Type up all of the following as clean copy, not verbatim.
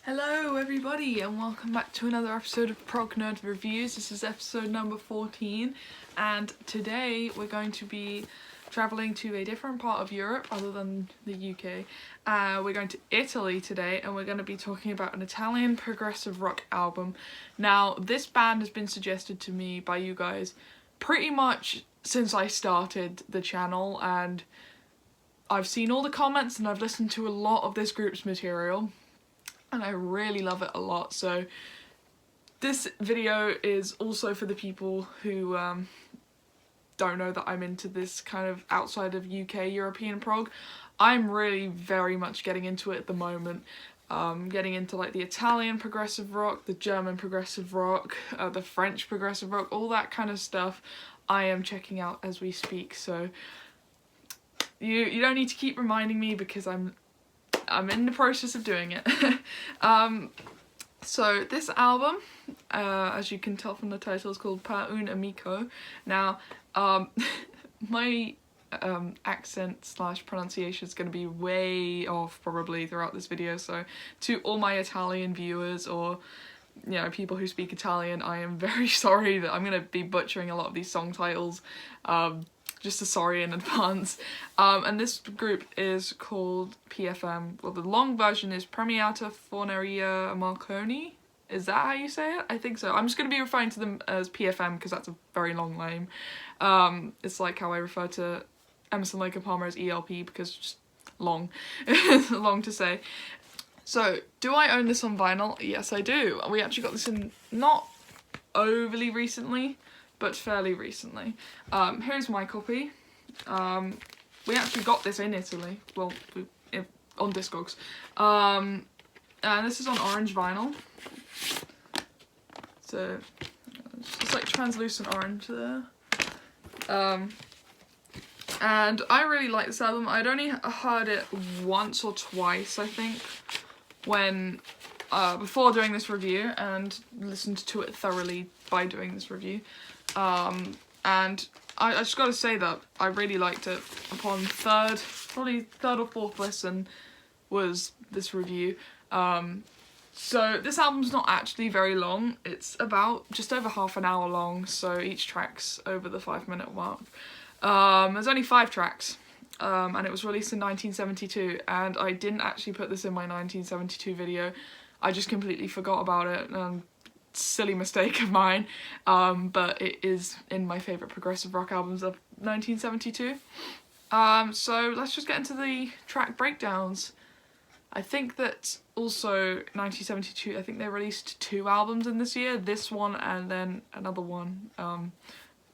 Hello everybody and welcome back to another episode of Prog Nerd Reviews. This is episode number 14 and today we're going to be travelling to a different part of Europe other than the UK. We're going to Italy today and we're going to be talking about an Italian progressive rock album. Now this band has been suggested to me by you guys pretty much since I started the channel, and I've seen all the comments and I've listened to a lot of this group's material. And I really love it a lot, so this video is also for the people who don't know that I'm into this kind of outside of UK European prog. I'm really very much getting into it at the moment, getting into like the Italian progressive rock, the German progressive rock, the French progressive rock, all that kind of stuff I am checking out as we speak, so you don't need to keep reminding me because I'm in the process of doing it. So this album, as you can tell from the title, is called Per un Amico. Now, my accent / pronunciation is going to be way off probably throughout this video, so to all my Italian viewers or people who speak Italian, I am very sorry that I'm going to be butchering a lot of these song titles. Just a sorry in advance. And this group is called PFM. Well, the long version is Premiata Forneria Marconi. Is that how you say it? I think so. I'm just going to be referring to them as PFM because that's a very long name. It's like how I refer to Emerson, Lake and Palmer as ELP because it's just long. Long to say. So, do I own this on vinyl? Yes, I do. We actually got this in not overly recently, but fairly recently. Here's my copy. We actually got this in Italy, well, on Discogs. And this is on orange vinyl. So, it's just like translucent orange there. And I really like this album. I'd only heard it once or twice, I think, when before doing this review, and listened to it thoroughly by doing this review. And I just gotta say that I really liked it. Upon probably third or fourth listen was this review. So this album's not actually very long. It's about just over half an hour long, so each track's over the 5-minute mark. There's only 5 tracks, and it was released in 1972, and I didn't actually put this in my 1972 video. I just completely forgot about it. Silly mistake of mine, but it is in my favourite progressive rock albums of 1972. So let's just get into the track breakdowns. I think that also 1972, I think they released 2 albums in this year, this one and then another one.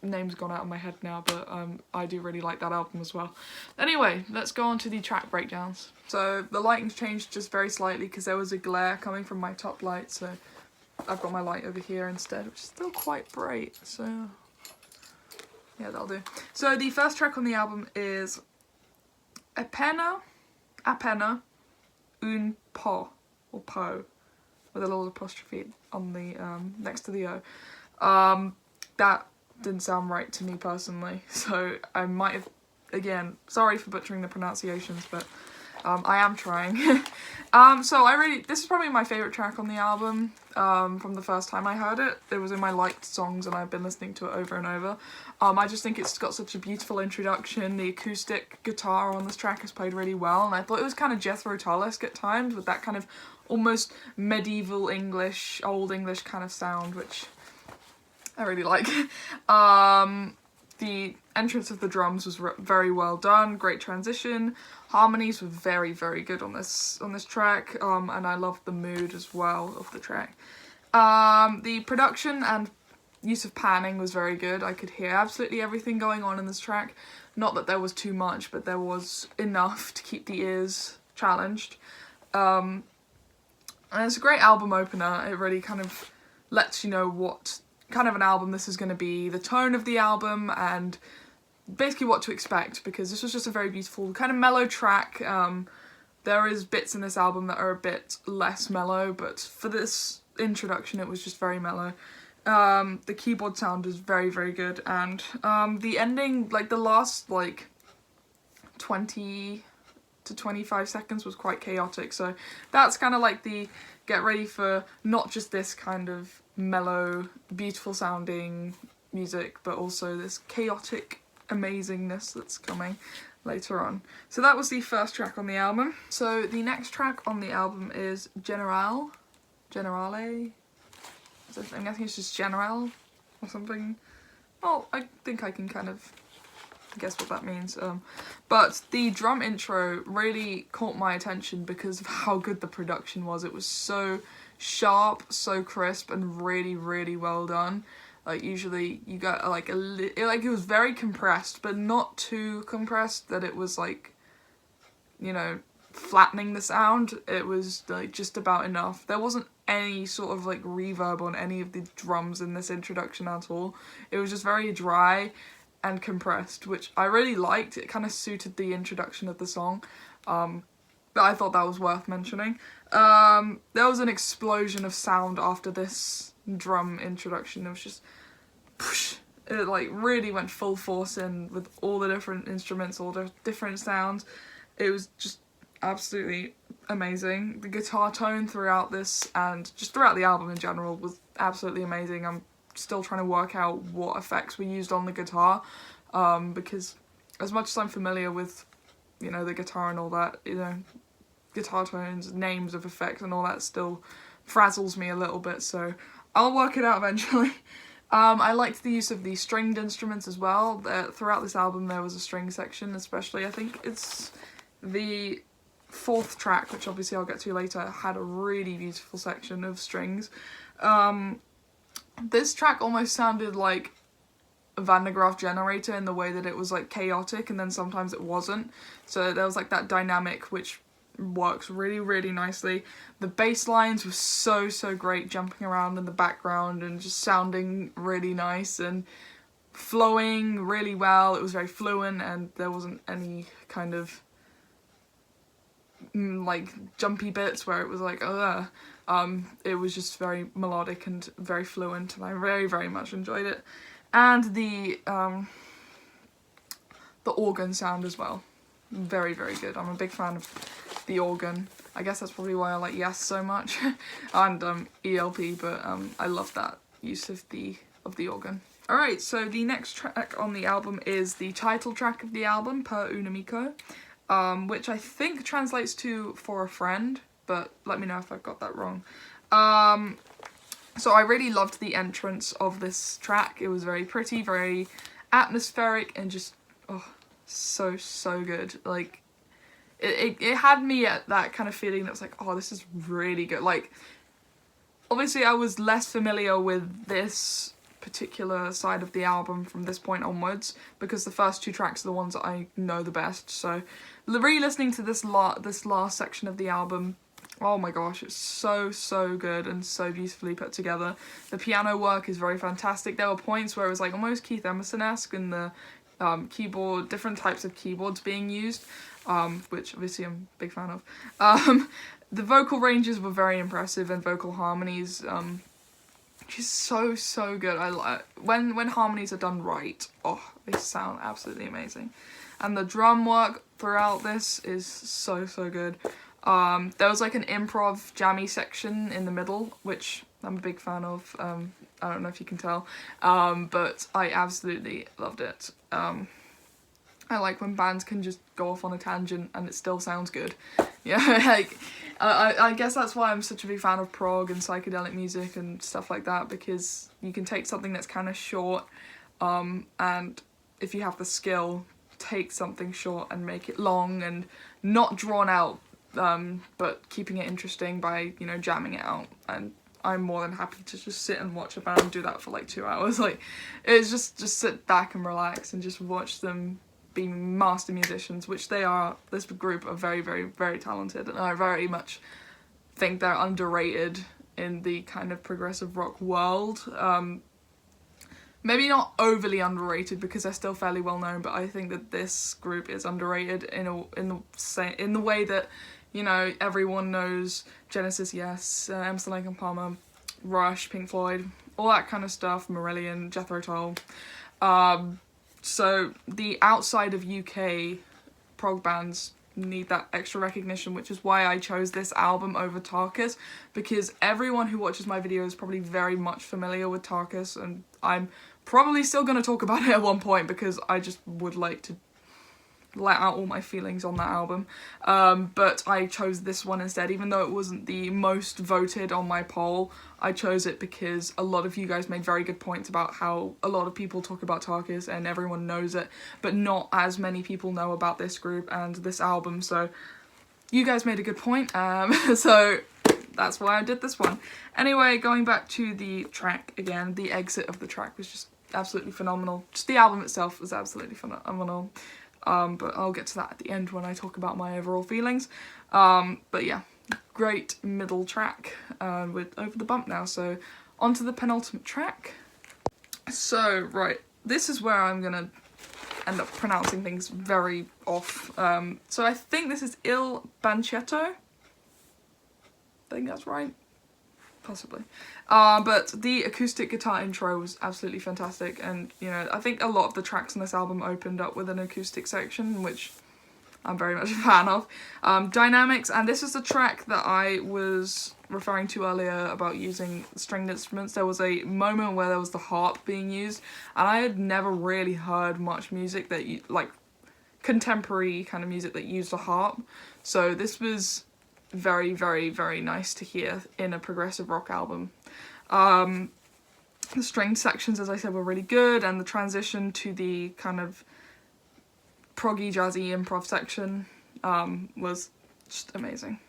Name's gone out of my head now, but I do really like that album as well. Anyway, let's go on to the track breakdowns. So the lighting's changed just very slightly because there was a glare coming from my top light, so I've got my light over here instead, which is still quite bright, so yeah, that'll do. So the first track on the album is pena, un po, or po, with a little apostrophe on the next to the O. That didn't sound right to me personally, so I might have, again, sorry for butchering the pronunciations, but I am trying. So this is probably my favourite track on the album, from the first time I heard it. It was in my liked songs and I've been listening to it over and over. I just think it's got such a beautiful introduction. The acoustic guitar on this track is played really well, and I thought it was kind of Jethro Tull-esque at times, with that kind of almost medieval English, old English kind of sound, which I really like. The entrance of the drums was very well done, great transition. Harmonies were very, very good on this track, and I loved the mood as well of the track. The production and use of panning was very good. I could hear absolutely everything going on in this track. Not that there was too much, but there was enough to keep the ears challenged. And it's a great album opener. It really kind of lets you know what kind of an album this is going to be, the tone of the album, and basically what to expect, because this was just a very beautiful kind of mellow track. There is bits in this album that are a bit less mellow, but for this introduction it was just very mellow. The keyboard sound is very, very good, and the ending, like the last 20 to 25 seconds was quite chaotic, so that's kind of like the get ready for not just this kind of mellow, beautiful sounding music, but also this chaotic amazingness that's coming later on. So that was the first track on the album. So the next track on the album is Generale. I'm guessing it's just Generale or something. Well, I think I can kind of guess what that means. But the drum intro really caught my attention because of how good the production was. It was so sharp, so crisp, and really, really well done. Like, usually you got like it was very compressed, but not too compressed that it was like, you know, flattening the sound. It was like just about enough. There wasn't any sort of like reverb on any of the drums in this introduction at all. It was just very dry and compressed, which I really liked. It kind of suited the introduction of the song, but I thought that was worth mentioning. There was an explosion of sound after this drum introduction. It was just whoosh, it like really went full force in with all the different instruments, all the different sounds. It was just absolutely amazing. The guitar tone throughout this and just throughout the album in general was absolutely amazing. I'm still trying to work out what effects were used on the guitar, because as much as I'm familiar with, you know, the guitar and all that, you know, guitar tones, names of effects and all that still frazzles me a little bit, so I'll work it out eventually. I liked the use of the stringed instruments as well. Throughout this album there was a string section, especially I think it's the fourth track, which obviously I'll get to later, had a really beautiful section of strings. This track almost sounded like a Van de Graaff generator in the way that it was like chaotic and then sometimes it wasn't. So there was like that dynamic which works really, really nicely. The bass lines were so, so great, jumping around in the background and just sounding really nice and flowing really well. It was very fluent and there wasn't any kind of like jumpy bits where it was like, it was just very melodic and very fluent, and I very, very much enjoyed it. And the organ sound as well, very, very good. I'm a big fan of the organ. I guess that's probably why I like Yes so much, and ELP, but I love that use of the organ. Alright, so the next track on the album is the title track of the album, Per un Amico, which I think translates to For a Friend, but let me know if I've got that wrong. So I really loved the entrance of this track. It was very pretty, very atmospheric, and just, oh, so, so good. Like, it had me at that kind of feeling that was like, oh, this is really good. Like, obviously I was less familiar with this particular side of the album from this point onwards, because the first two tracks are the ones that I know the best, so re-listening to this last section of the album, oh my gosh, it's so, so good and so beautifully put together. The piano work is very fantastic. There were points where it was like almost Keith Emerson-esque in the keyboard, different types of keyboards being used, which obviously I'm a big fan of. The vocal ranges were very impressive, and vocal harmonies, just so, so good. When harmonies are done right, oh, they sound absolutely amazing. And the drum work throughout this is so, so good. There was like an improv jammy section in the middle, which I'm a big fan of. I don't know if you can tell, but I absolutely loved it. I like when bands can just go off on a tangent and it still sounds good. Yeah, like, I guess that's why I'm such a big fan of prog and psychedelic music and stuff like that, because you can take something that's kind of short, and if you have the skill, take something short and make it long and not drawn out, but keeping it interesting by, you know, jamming it out. And I'm more than happy to just sit and watch a band do that for like 2 hours. Like, it's just sit back and relax and just watch them be master musicians, which they are. This group are very, very, very talented, and I very much think they're underrated in the kind of progressive rock world. Maybe not overly underrated because they're still fairly well known, but I think that this group is underrated in the way that, you know, everyone knows Genesis, Yes, Emerson, Lake and Palmer, Rush, Pink Floyd, all that kind of stuff, Marillion, Jethro Tull. So the outside of UK prog bands need that extra recognition, which is why I chose this album over Tarkus, because everyone who watches my videos is probably very much familiar with Tarkus, and I'm probably still going to talk about it at one point because I just would like to let out all my feelings on that album, but I chose this one instead. Even though it wasn't the most voted on my poll, I chose it because a lot of you guys made very good points about how a lot of people talk about Tarkus and everyone knows it, but not as many people know about this group and this album, so you guys made a good point, so that's why I did this one. Anyway, going back to the track again, the exit of the track was just absolutely phenomenal. Just the album itself was absolutely phenomenal. But I'll get to that at the end when I talk about my overall feelings. But yeah, great middle track with Over the Bump now. So on to the penultimate track. So, right, this is where I'm going to end up pronouncing things very off. So I think this is Il Banchetto. I think that's right. Possibly. But the acoustic guitar intro was absolutely fantastic, and you know, I think a lot of the tracks on this album opened up with an acoustic section, which I'm very much a fan of. Dynamics, and this is the track that I was referring to earlier about using stringed instruments. There was a moment where there was the harp being used, and I had never really heard much music that like contemporary kind of music that used a harp, so this was very, very, very nice to hear in a progressive rock album. The stringed sections, as I said, were really good, and the transition to the kind of proggy, jazzy improv section was just amazing.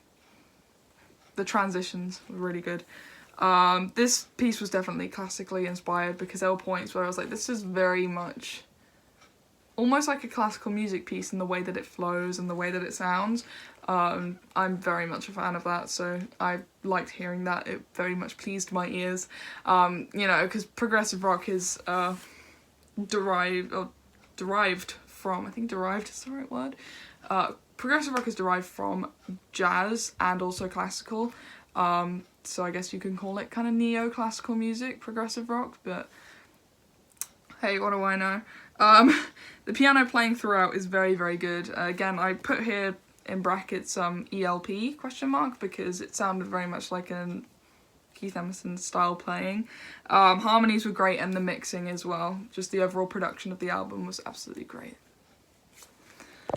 The transitions were really good. This piece was definitely classically inspired, because there were points where I was like, this is very much almost like a classical music piece in the way that it flows and the way that it sounds. I'm very much a fan of that, so I liked hearing that. It very much pleased my ears, you know, because progressive rock is derived from, I think derived is the right word. Progressive rock is derived from jazz and also classical, so I guess you can call it kind of neo-classical music, progressive rock, but hey, what do I know? The piano playing throughout is very, very good. Again, I put here in brackets ELP question mark, because it sounded very much like an Keith Emerson style playing. Harmonies were great, and the mixing as well. Just the overall production of the album was absolutely great.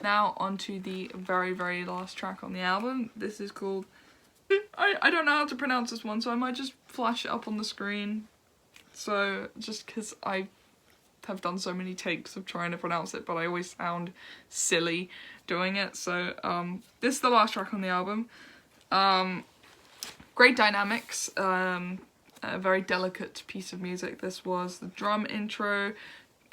Now on to the very, very last track on the album. This is called... I don't know how to pronounce this one, so I might just flash it up on the screen. So, just because I have done so many takes of trying to pronounce it, but I always sound silly doing it. So this is the last track on the album. Great dynamics, a very delicate piece of music this was. The drum intro,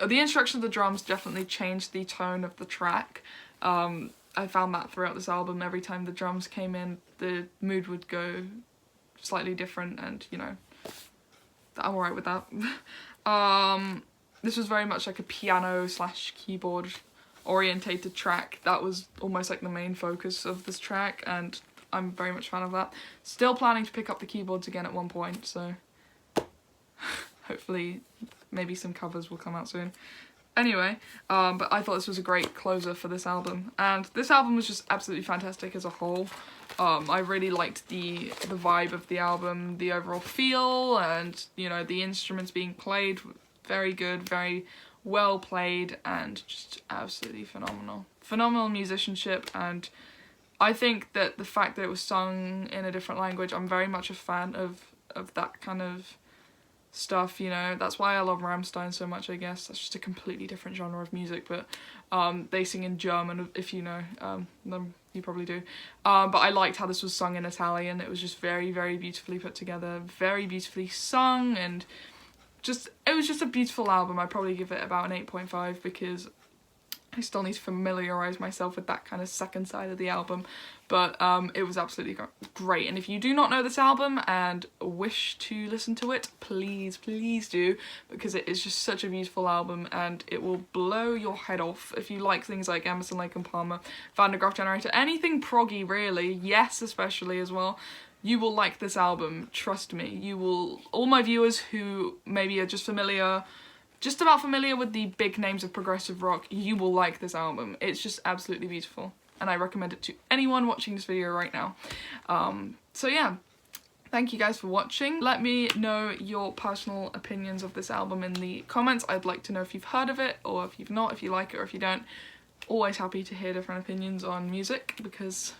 the instruction of the drums definitely changed the tone of the track. I found that throughout this album, every time the drums came in, the mood would go slightly different, and you know, I'm alright with that. This was very much like a piano / keyboard orientated track. That was almost like the main focus of this track, and I'm very much a fan of that. Still planning to pick up the keyboards again at one point, so hopefully maybe some covers will come out soon. Anyway, but I thought this was a great closer for this album, and this album was just absolutely fantastic as a whole. I really liked the vibe of the album, the overall feel, and you know, the instruments being played, very good, very well played, and just absolutely phenomenal. Phenomenal musicianship, and I think that the fact that it was sung in a different language, I'm very much a fan of that kind of stuff, you know. That's why I love Rammstein so much, I guess. That's just a completely different genre of music, but they sing in German, if you know, you probably do. But I liked how this was sung in Italian. It was just very, very beautifully put together, very beautifully sung, and it was just a beautiful album. I'd probably give it about an 8.5 because I still need to familiarise myself with that kind of second side of the album, but it was absolutely great. And if you do not know this album and wish to listen to it, please, please do, because it is just such a beautiful album and it will blow your head off. If you like things like Emerson, Lake and Palmer, Van de Graaff Generator, anything proggy really, Yes especially as well, you will like this album, trust me. You will, all my viewers who maybe are just about familiar with the big names of progressive rock, you will like this album. It's just absolutely beautiful. and I recommend it to anyone watching this video right now. So yeah, thank you guys for watching. Let me know your personal opinions of this album in the comments. I'd like to know if you've heard of it, or if you've not, if you like it or if you don't. Always happy to hear different opinions on music, because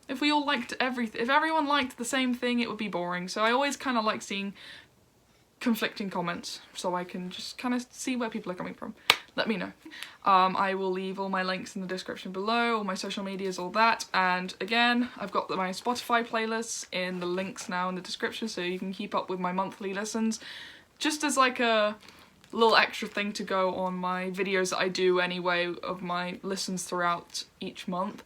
if we all liked everything, if everyone liked the same thing, it would be boring. So I always kind of like seeing conflicting comments, so I can just kind of see where people are coming from. Let me know. I will leave all my links in the description below, all my social medias, all that. And again, I've got my Spotify playlists in the links now in the description, so you can keep up with my monthly listens, just as like a little extra thing to go on my videos that I do anyway of my listens throughout each month.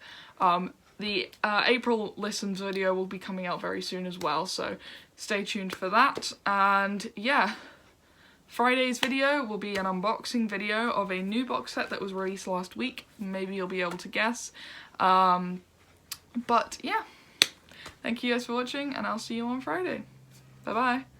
The April listens video will be coming out very soon as well, so stay tuned for that. And yeah, Friday's video will be an unboxing video of a new box set that was released last week. Maybe you'll be able to guess. But yeah, thank you guys for watching, and I'll see you on Friday. Bye bye.